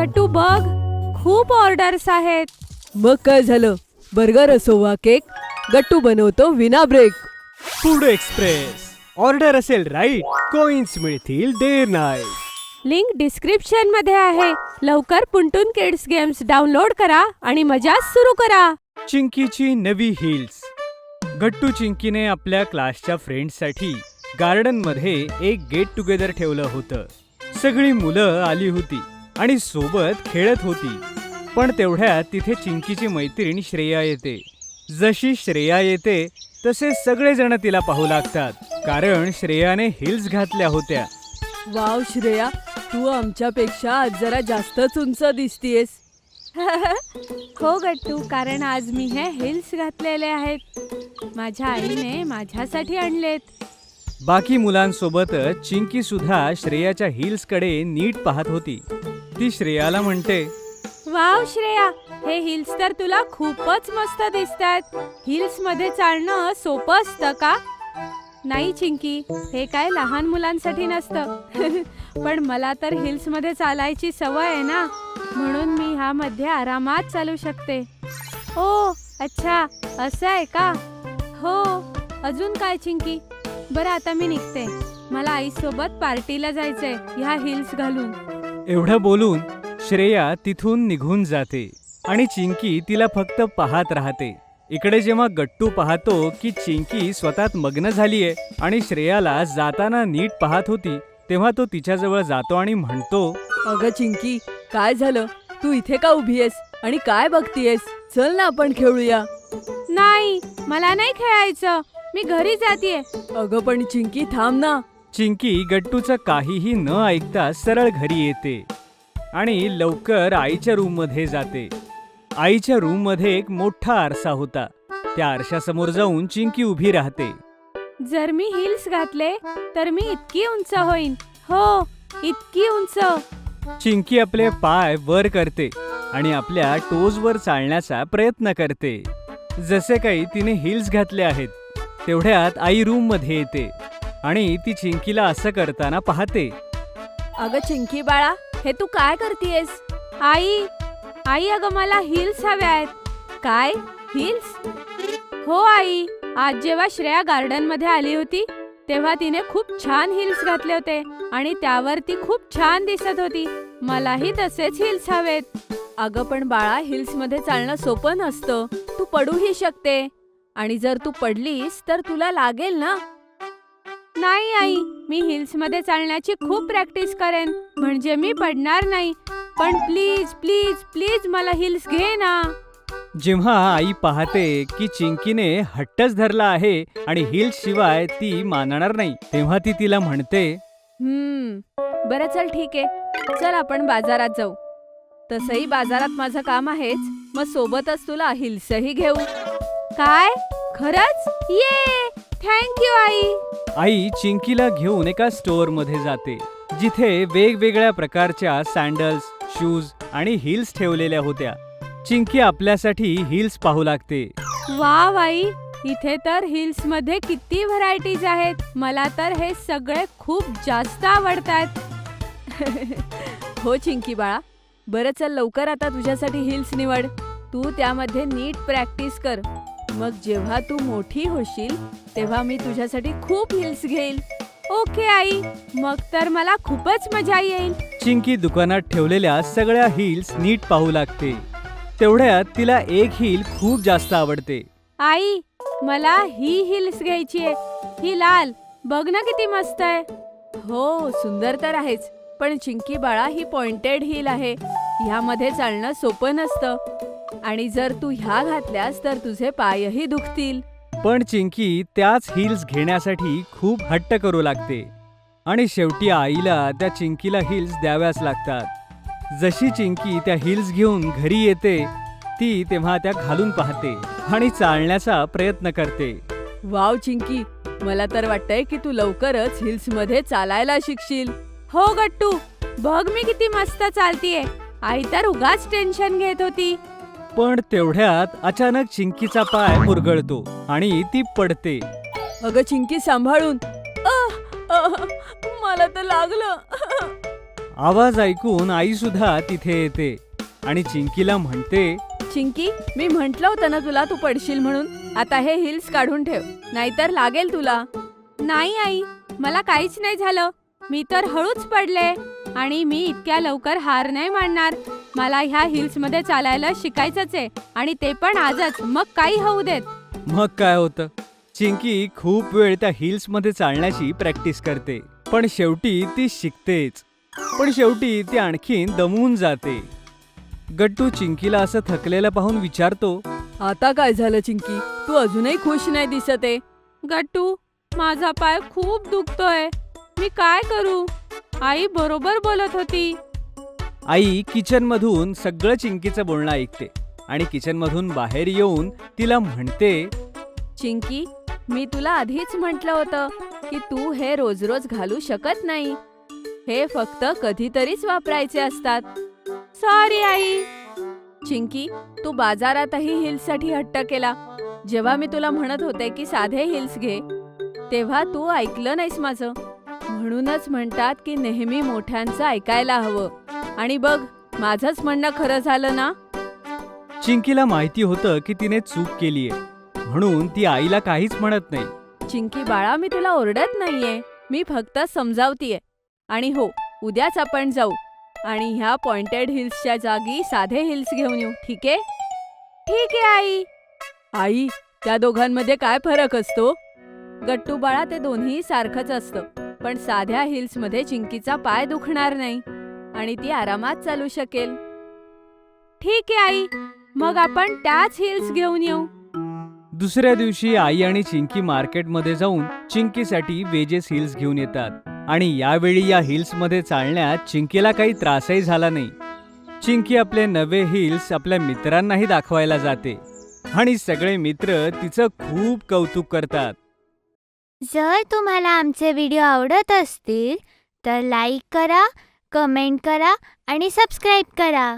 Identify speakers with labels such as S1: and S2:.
S1: गट्टू बघ, खूप ऑर्डर्स आहेत.
S2: मग काय झालं, बर्गर असो वा केक, गट्टू बनवतो विना ब्रेक.
S3: Food express. ऑर्डर असेल राईट, कॉइन्स मिळतील डे नाईट.
S1: लिंक डिस्क्रिप्शन मध्ये आहे. लवकर पुंटून किड्स गेम्स डाउनलोड करा आणि मजा सुरू करा.
S3: चिंकीची नवी हिल्स. गट्टू चिंकीने आपल्या क्लासच्या फ्रेंड्ससाठी गार्डनमध्ये एक गेट टुगेदर ठेवलं होतं. सगळी मुलं आली होती आणि सोबत खेळत होती. पण तेवढ्यात तिथे चिंकीची मैत्रीण श्रेया येते. जशी श्रेया येते तसे सगळेजण तिला पाहू लागतात, कारण श्रेयाने हिल्स घातल्या होत्या.
S2: वाव श्रेया, तू आमच्यापेक्षा आज जरा जास्तच उंच दिसतीयस.
S1: हो गट्टू, कारण आज मी हे हिल्स घातलेले आहेत. माझ्या आईने माझ्यासाठी आणलेत.
S3: बाकी मुलांसोबतच चिंकी सुद्धा श्रेयाच्या हिल्सकडे नीट पाहत होती. ती श्रेयाला म्हणते,
S1: वाव श्रेया, हे हिल्स तर तुला खूपच मस्त दिसतात. हिल्स मध्ये चालणं सोपं असतं का? नाही चिंकी, हे काय लहान मुलांसाठी नसतं. पण मला तर हिल्स मध्ये चालायची सवय आहे ना, म्हणून मी ह्यामध्ये आरामात चालू शकते. ओ अच्छा, असं आहे का? हो, अजून काय चिंकी? बरं, आता मी निघते. मला आईसोबत पार्टीला जायचंय ह्या हिल्स घालून.
S3: एवढं बोलून श्रेया तिथून निघून जाते आणि चिंकी तिला फक्त पाहत राहते. इकडे जेव्हा गट्टू पाहतो की चिंकी स्वतःत मग्न झालीये आणि श्रेयाला जाताना नीट पाहत होती, तेव्हा तो तिच्याजवळ जातो आणि म्हणतो,
S2: अगं चिंकी, काय झालं? तू इथे का उभी आहेस आणि काय बघतीयस? चल ना, आपण खेळूया.
S1: नाही, मला नाही खेळायचं, मी घरी जातीये.
S2: अगं पण चिंकी, थांब ना.
S3: चिंकी गट्टूचं काहीही न ऐकता सरळ घरी येते आणि लवकर आईच्या रूममध्ये जाते. आईच्या रूममध्ये एक मोठा आरसा होता. त्या आरशासमोर जाऊन चिंकी उभी राहते.
S1: जर मी हिल्स घातले तर मी इतकी उंच होईन. हो, इतकी उंच.
S3: चिंकी आपले पाय वर करते आणि आपल्या टोजवर चालण्याचा प्रयत्न करते, जसे काही तिने हिल्स घातले आहेत. तेवढ्यात आई रूममध्ये येते आणि ती चिंकीला असं करताना पाहते.
S2: अगं चिंकी बाळा, हे तू काय करतीयस?
S1: आई, आई, अगं मला हिल्स हव्या आहेत. काय हिल्स? हो आई, आज जेव्हा श्रेया गार्डन मध्ये आली होती तेव्हा तिने खूप छान हिल्स घातले होते आणि त्यावर ती खूप छान दिसत होती. मलाही तसेच हिल्स हवेत.
S2: अगं पण बाळा, हिल्स मध्ये चालणं सोपं नसतं. तू पडूही शकते आणि जर तू पडलीस तर तुला लागेल ना.
S1: नाही आई, मी हिल्स मध्ये चालण्याची खूप प्रॅक्टिस करेन, म्हणजे मी पडणार नाही. पण प्लीज प्लीज प्लीज मला हिल्स घे ना.
S3: जेव्हा आई पाहते की चिंकीने हट्टच धरला आहे आणि हिल्स शिवाय ती मानणार नाही, तेव्हा ती तिला म्हणते,
S2: बरं चल, ठीक आहे. चल आपण बाजारात जाऊ. तसंही बाजारात माझं काम आहेच, मग सोबतच तुला हिल्सही घेऊ.
S1: काय? खरंच? ये, थँक्यू आई.
S3: आई चिंकीला घेऊन एका स्टोअर मध्ये जाते, जिथे वेगवेगळ्या प्रकारच्या सँडल्स, शूज आणि हिल्स ठेवलेल्या होत्या. चिंकी आपल्यासाठी हिल्स पाहू लागते.
S1: वाव आई, इथे तर हिल्स मध्ये किती व्हरायटीज आहेत. मला तर हे सगळे खूप जास्त आवडतात.
S2: हो चिंकी बाळा, बरं चल लवकर आता तुझ्यासाठी हिल्स निवड. तू त्यामध्ये नीट प्रॅक्टिस कर. मग जेव्हा तू मोठी होशील तेव्हा मी तुझ्यासाठी खूप हिल्स घेईल.
S1: ओके आई, मग तर मला खूपच मजा येईल.
S3: चिंकी दुकानात ठेवलेल्या सगळ्या हिल्स नीट पाहू लागते. तेवढ्यात तिला एक हिल खूप जास्त आवडते.
S1: आई, मला ही हिल्स घ्यायची आहे. ही लाल, बघ ना किती मस्त आहे.
S2: हो, सुंदर तर आहेच, पण चिंकी बाळा, ही पॉइंटेड हिल आहे. ह्यामध्ये चालणं सोपं नसतं आणि जर तू ह्या घातल्यास तर तुझे पायही दुखतील.
S3: पण चिंकी त्याच हिल्स घेण्यासाठी खूप हट्ट करू लागते आणि शेवटी आईला त्या चिंकीला हिल्स द्याव्याच लागतात. जशी चिंकी त्या हिल्स घेऊन घरी येते, ती तेव्हा त्या घालून पाहते आणि चालण्याचा प्रयत्न करते.
S2: वाव चिंकी, मला तर वाटतंय की तू लवकरच हिल्स मध्ये चालायला शिकशील.
S1: हो गट्टू, बघ मी किती मस्त चालतीये. आई तर उगाच टेन्शन घेत होती.
S3: पण तेवढ्यात अचानक चिंकीचा पाय मुरगळतो आणि ती पडते.
S2: अगं चिंकी, सांभाळून. मला तर लागलं.
S3: आवाज ऐकून आई सुद्धा तिथे येते आणि चिंकीला म्हणते,
S2: चिंकी, मी म्हंटल होतं ना तुला तू पडशील म्हणून. आता हे हिल्स काढून ठेव, नाहीतर लागेल तुला.
S1: नाही आई, मला काहीच नाही झालं. मी तर हळूच पडले आणि मी इतक्या लवकर हार नाही मानणार. मला ह्या हिल्स मध्ये चालायला शिकायचंच आहे आणि ते पण आजच. मग काही होऊ देत.
S3: मग काय होतं. चिंकी खूप वेळ त्या हिल्स मध्ये चालण्याची प्रॅक्टिस करते, पण शेवटी ती शिकतेच. पण शेवटी ती आणखीन दमून जाते. गट्टू चिंकीला असं थकलेलं पाहून विचारतो,
S2: आता काय झालं चिंकी, तू अजूनही खुश नाही दिसत आहे.
S1: गट्टू, माझा पाय खूप दुखतोय. मी काय करू? आई बरोबर बोलत होती.
S3: आई किचन मधून सगळं चिंकीचं बोलणं ऐकते आणि किचन मधून बाहेर येऊन तिला म्हणते,
S2: चिंकी, मी तुला आधीच म्हटलं होतं की तू हे रोज रोज घालू शकत नाही. हे फक्त कधीतरीच वापरायचे असतात.
S1: Sorry I.
S2: चिंकी, तू बाजारातही हिल्ससाठी हट्ट केला. जेव्हा मी तुला म्हणत होते की साधे हिल्स घे, तेव्हा तू ऐकलं नाहीस माझं. म्हणूनच म्हणतात की नेहमी मोठ्यांचं ऐकायला हवं. आणि बघ, माझंच म्हणणं खरं झालं ना.
S3: चिंकीला माहिती होतं की तिने चूक केलीये, म्हणून ती आईला काहीच म्हणत नाही.
S2: चिंकी बाळा, मी तुला ओरडत नाहीये, मी फक्त समजावतीये. आणि हो, उद्याच आपण जाऊ आणि ह्या पॉइंटेड हिल्सच्या जागी साधे हिल्स घेऊन येऊ, ठीक आहे?
S1: ठीक आहे आई.
S2: आई, त्या दोघांमध्ये काय फरक असतो? गट्टू बाळा, ते दोन्ही सारखंच असतं, पण साध्या हिल्समध्ये चिंकीचा पाय दुखणार नाही आणि ती आरामात चालू शकेल.
S1: ठीक आहे आई, मग आपण त्याच हिल्स घेऊन येऊ.
S3: दुसऱ्या दिवशी आई आणि चिंकी मार्केटमध्ये जाऊन चिंकीसाठी वेजेस हिल्स घेऊन येतात आणि यावेळी या हिल्स मध्ये चालण्यात चिंकीला काही त्रासही झाला नाही. चिंकी आपले नवे हिल्स आपल्या मित्रांनाही दाखवायला जाते आणि सगळे मित्र तिचं खूप कौतुक करतात.
S4: जर तुम्हाला आमचे व्हिडिओ आवडत असतील तर लाईक करा, कमेंट करा आणि सबस्क्राईब करा.